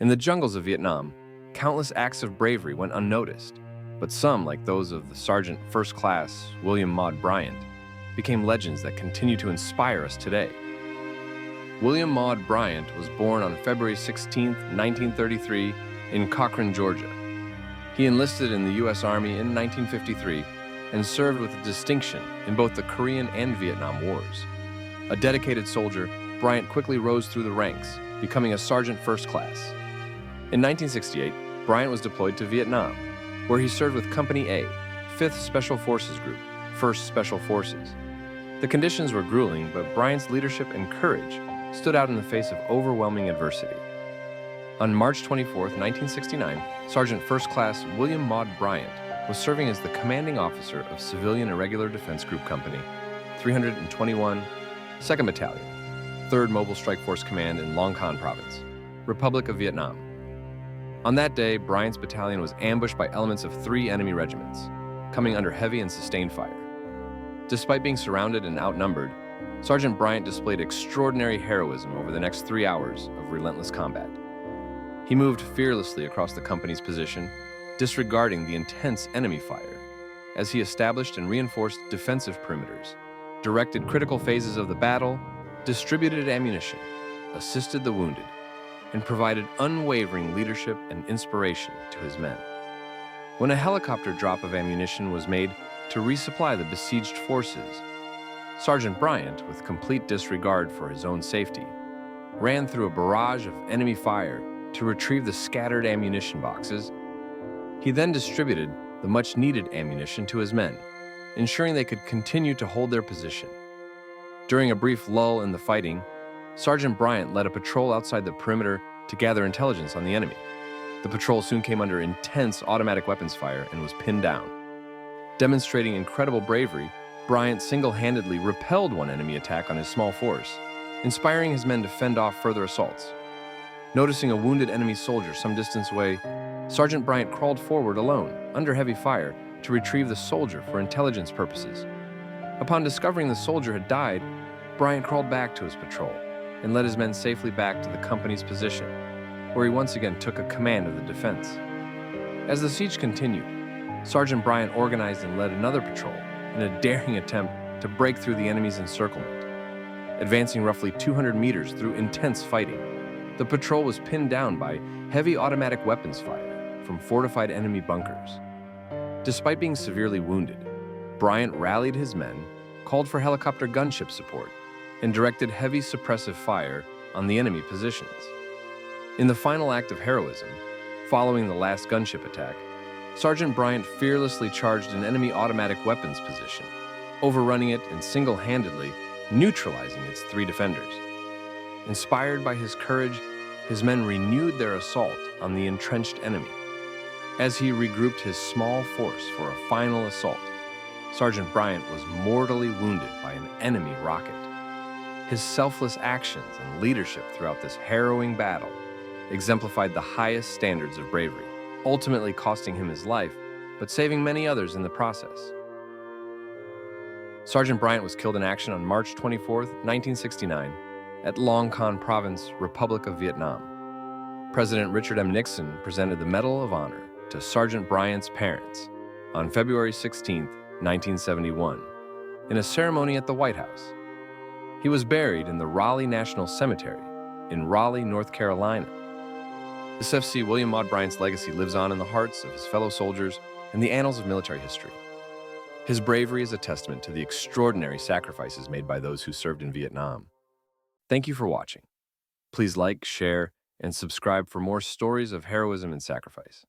In the jungles of Vietnam, countless acts of bravery went unnoticed, but some, like those of the Sergeant First Class William Maud Bryant, became legends that continue to inspire us today. William Maud Bryant was born on February 16, 1933, in Cochrane, Georgia. He enlisted in the U.S. Army in 1953 and served with distinction in both the Korean and Vietnam Wars. A dedicated soldier, Bryant quickly rose through the ranks, becoming a Sergeant First Class. In 1968, Bryant was deployed to Vietnam, where he served with Company A, 5th Special Forces Group, 1st Special Forces. The conditions were grueling, but Bryant's leadership and courage stood out in the face of overwhelming adversity. On March 24, 1969, Sergeant First Class William Maud Bryant was serving as the commanding officer of Civilian Irregular Defense Group Company, 321, 2nd Battalion, 3rd Mobile Strike Force Command in Long Khanh Province, Republic of Vietnam. On that day, Bryant's battalion was ambushed by elements of 3 enemy regiments, coming under heavy and sustained fire. Despite being surrounded and outnumbered, Sergeant Bryant displayed extraordinary heroism over the next 3 hours of relentless combat. He moved fearlessly across the company's position, disregarding the intense enemy fire, as he established and reinforced defensive perimeters, directed critical phases of the battle, distributed ammunition, assisted the wounded, and provided unwavering leadership and inspiration to his men. When a helicopter drop of ammunition was made to resupply the besieged forces, Sergeant Bryant, with complete disregard for his own safety, ran through a barrage of enemy fire to retrieve the scattered ammunition boxes. He then distributed the much-needed ammunition to his men, ensuring they could continue to hold their position. During a brief lull in the fighting, Sergeant Bryant led a patrol outside the perimeter to gather intelligence on the enemy. The patrol soon came under intense automatic weapons fire and was pinned down. Demonstrating incredible bravery, Bryant single-handedly repelled one enemy attack on his small force, inspiring his men to fend off further assaults. Noticing a wounded enemy soldier some distance away, Sergeant Bryant crawled forward alone, under heavy fire, to retrieve the soldier for intelligence purposes. Upon discovering the soldier had died, Bryant crawled back to his patrol and led his men safely back to the company's position, where he once again took a command of the defense. As the siege continued, Sergeant Bryant organized and led another patrol in a daring attempt to break through the enemy's encirclement. Advancing roughly 200 meters through intense fighting, the patrol was pinned down by heavy automatic weapons fire from fortified enemy bunkers. Despite being severely wounded, Bryant rallied his men, called for helicopter gunship support, and directed heavy suppressive fire on the enemy positions. In the final act of heroism, following the last gunship attack, Sergeant Bryant fearlessly charged an enemy automatic weapons position, overrunning it and single-handedly neutralizing its 3 defenders. Inspired by his courage, his men renewed their assault on the entrenched enemy. As he regrouped his small force for a final assault, Sergeant Bryant was mortally wounded by an enemy rocket. His selfless actions and leadership throughout this harrowing battle exemplified the highest standards of bravery, ultimately costing him his life, but saving many others in the process. Sergeant Bryant was killed in action on March 24, 1969, at Long Khanh Province, Republic of Vietnam. President Richard M. Nixon presented the Medal of Honor to Sergeant Bryant's parents on February 16, 1971, in a ceremony at the White House. He was buried in the Raleigh National Cemetery in Raleigh, North Carolina. SFC William Maud Bryant's legacy lives on in the hearts of his fellow soldiers and the annals of military history. His bravery is a testament to the extraordinary sacrifices made by those who served in Vietnam. Thank you for watching. Please like, share, and subscribe for more stories of heroism and sacrifice.